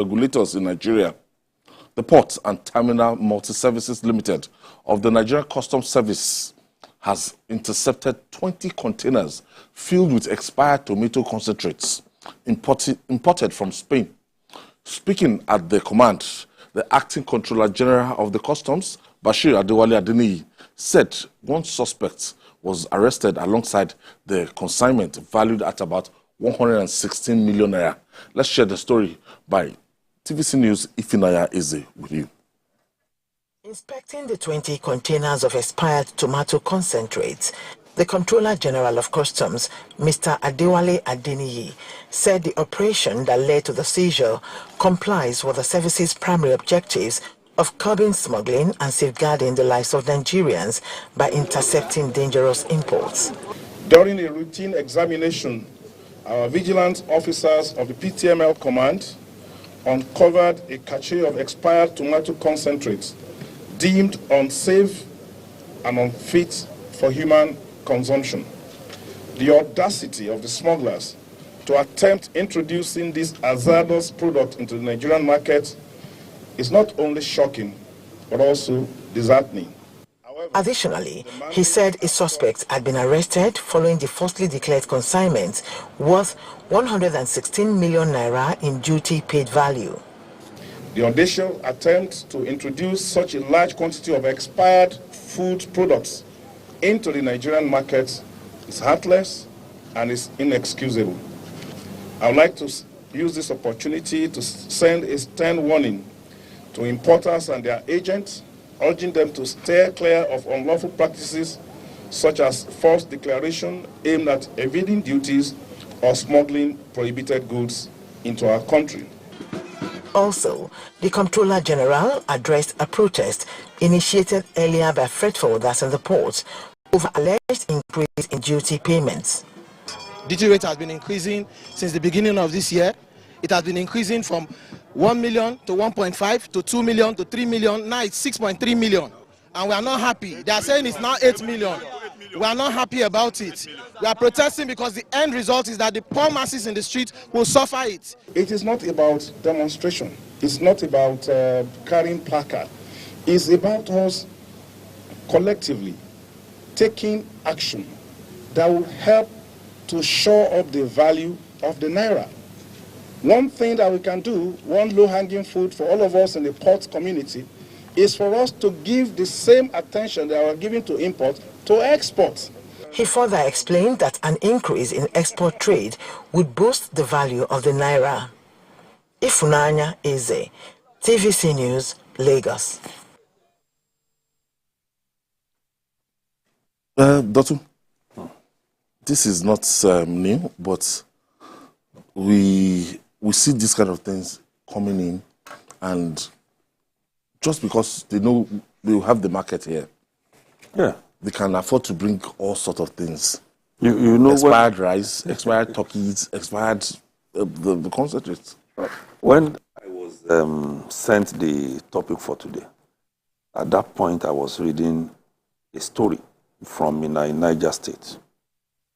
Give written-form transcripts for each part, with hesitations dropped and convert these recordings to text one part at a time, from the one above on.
regulators in Nigeria, the Port and Terminal Multi-Services Limited of the Nigerian Customs Service has intercepted 20 containers filled with expired tomato concentrates imported from Spain. Speaking at the command, the acting Comptroller-General of the Customs, Bashir Adewale Adeniyi, said one suspect was arrested alongside the consignment valued at about 116 million naira. Let's share the story by TVC News Ifinaya Eze with you. Inspecting the 20 containers of expired tomato concentrates, the Comptroller-General of Customs, Mr. Adewale Adeniyi, said the operation that led to the seizure complies with the service's primary objectives of curbing smuggling and safeguarding the lives of Nigerians by intercepting dangerous imports. During a routine examination, our vigilant officers of the PTML Command uncovered a cache of expired tomato concentrates deemed unsafe and unfit for human consumption. The audacity of the smugglers to attempt introducing this hazardous product into the Nigerian market is not only shocking, but also disheartening. Additionally, he said a suspect had been arrested following the falsely declared consignment worth 116 million naira in duty paid value. The audacious attempt to introduce such a large quantity of expired food products into the Nigerian market is heartless and is inexcusable. I would like to use this opportunity to send a stern warning to importers and their agents, urging them to steer clear of unlawful practices such as false declaration aimed at evading duties or smuggling prohibited goods into our country. Also, the Comptroller-General addressed a protest initiated earlier by freight forwarders in the port over alleged increase in duty payments. Duty rate has been increasing since the beginning of this year. It has been increasing from 1 million to 1.5 to 2 million to 3 million. Now it's 6.3 million. And we are not happy. They are saying it's now 8 million. We are not happy about it. We are protesting because the end result is that the poor masses in the street will suffer it. It is not about demonstration. It's not about carrying placard. It's about us collectively taking action that will help to shore up the value of the naira. One thing that we can do, one low-hanging fruit for all of us in the port community, is for us to give the same attention that we're giving to import to export. He further explained that an increase in export trade would boost the value of the naira. Ifunanya Eze, TVC News, Lagos. Dr. This is not new, but we see these kind of things coming in, and just because they know they will have the market here, yeah, they can afford to bring all sorts of things. You know, expired rice, expired turkeys, expired the concentrates. When I was sent the topic for today, at that point I was reading a story from in Niger State,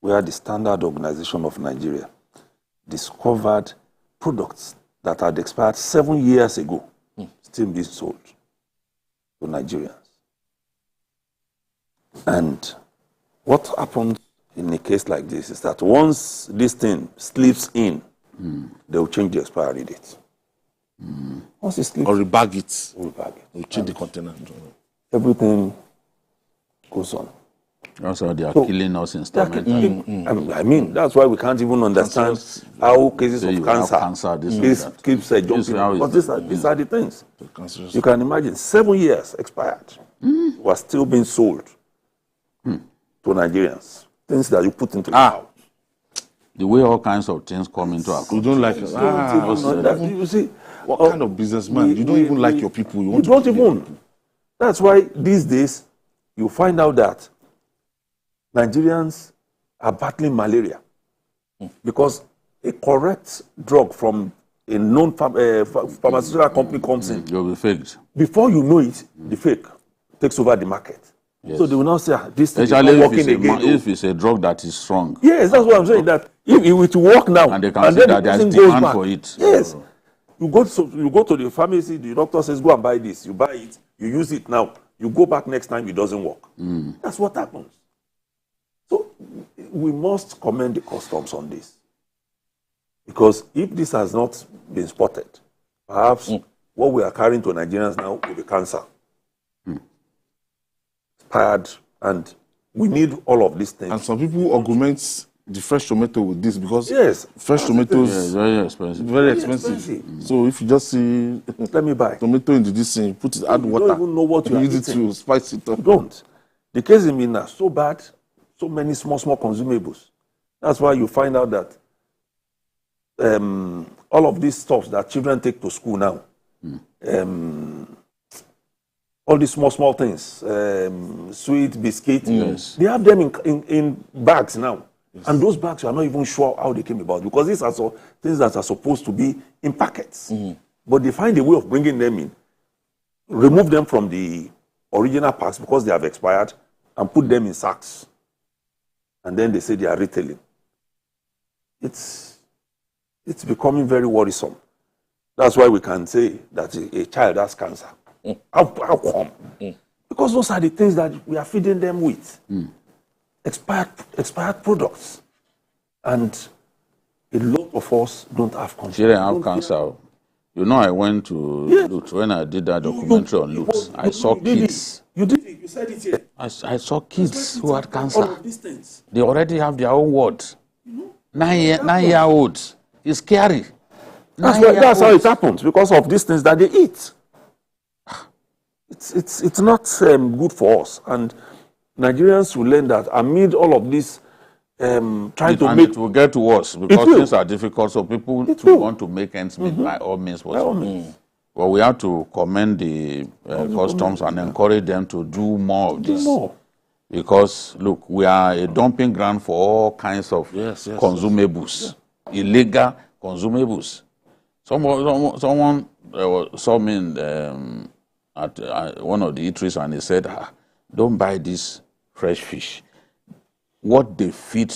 where the Standard Organization of Nigeria discovered products that had expired 7 years ago, still being sold to Nigerians. And what happens in a case like this is that once this thing slips in, they will change the expiry date. Once it slips, or rebag it. rebag it. They will change the container. Everything goes on. Also, they are killing us instrumentally. I mean, that's why we can't even understand how cases of cancer keeps jumping. But these are the things. You can imagine 7 years expired, were still being sold to Nigerians. Things that you put into the house. The way all kinds of things come into our country. You don't like it. You see, what kind of businessman? You don't even like your people. You don't even. That's why these days you find out that Nigerians are battling malaria because a correct drug from a known pharmaceutical company comes in. You'll be faked. Before you know it, the fake takes over the market. Yes. So they will now say, this thing is not working again. If it's a drug that is strong. Yes, that's what I'm saying. That if it will work now, and they can see that there's demand for it. Yes. You go to the pharmacy, the doctor says, go and buy this. You buy it, you use it now. You go back next time, it doesn't work. That's what happens. So we must commend the customs on this. Because if this has not been spotted, perhaps what we are carrying to Nigerians now will be cancer. Expired, and we need all of these things. And some people augment the fresh tomato with this because fresh tomatoes is very expensive. Very expensive. So if you just see let me buy tomato into this thing, put it, add water. You don't even know what you are use it eating. to spice it up. You don't. The case in Mina, so bad, so many small consumables. That's why you find out that all of these stuff that children take to school now, all these small things, sweet, biscuit, they have them in bags now. Yes. And those bags, you are not even sure how they came about because these are things that are supposed to be in packets. But they find a way of bringing them in, remove them from the original packs because they have expired, and put them in sacks. And then they say they are retailing. It's becoming very worrisome. That's why we can say that a child has cancer. How come? Because those are the things that we are feeding them with. Expired products. And a lot of us don't have control. Children have cancer. You know, I went to Lutz when I did that documentary on Lutz. I saw kids. You did it. You said it here. I saw kids who had cancer. All of these things. They already have their own words. 9-year-olds. It's scary. That's how it happens because of these things that they eat. It's not good for us, and Nigerians will learn that amid all of this trying to make it will get worse because things are difficult, so people want to make ends meet by all means possible. Well, we have to commend the customs and encourage them to do more of this. Because look, we are a dumping ground for all kinds of consumables, illegal consumables. Someone saw me at one of the eateries and he said, don't buy this fresh fish. What they feed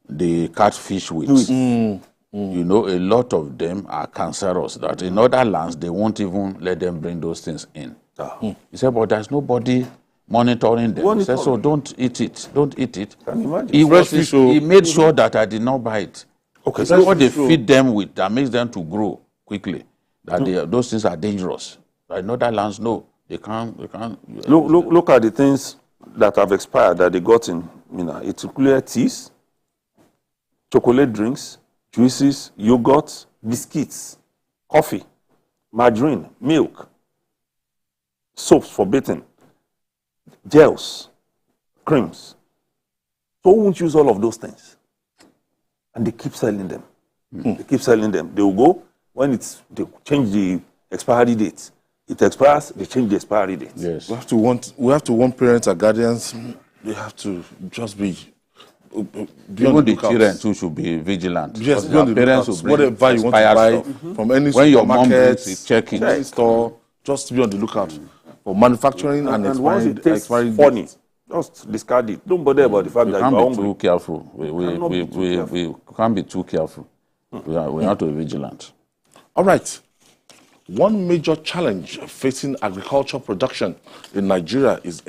the catfish with, you know, a lot of them are cancerous, that in other lands, they won't even let them bring those things in. He said, but there's nobody monitoring them. He said, so don't eat it. Don't eat it. Can you imagine? He made sure that I did not buy it. Okay, so what they feed them with that makes them to grow quickly, that those things are dangerous. In other lands, no, they can't. Look at the things that have expired that they got in Mina. It's clear teas, chocolate drinks, juices, yogurt, biscuits, coffee, margarine, milk, soaps for bathing, gels, creams. So who won't use all of those things? And they keep selling them. They keep selling them. They will go when they change the expiry date. It expires, they change the expiry date. Yes. We have to warn parents and guardians. They have to just be even the children too should be vigilant. Yes, parents will bring whatever you want to buy from any when your mom supermarket, brings it, check it. Any store, just be on the lookout for manufacturing and once it tastes funny, just discard it. Don't bother about the fact that you are hungry. Too careful. We can't be too careful. We have to be vigilant. All right. One major challenge facing agricultural production in Nigeria is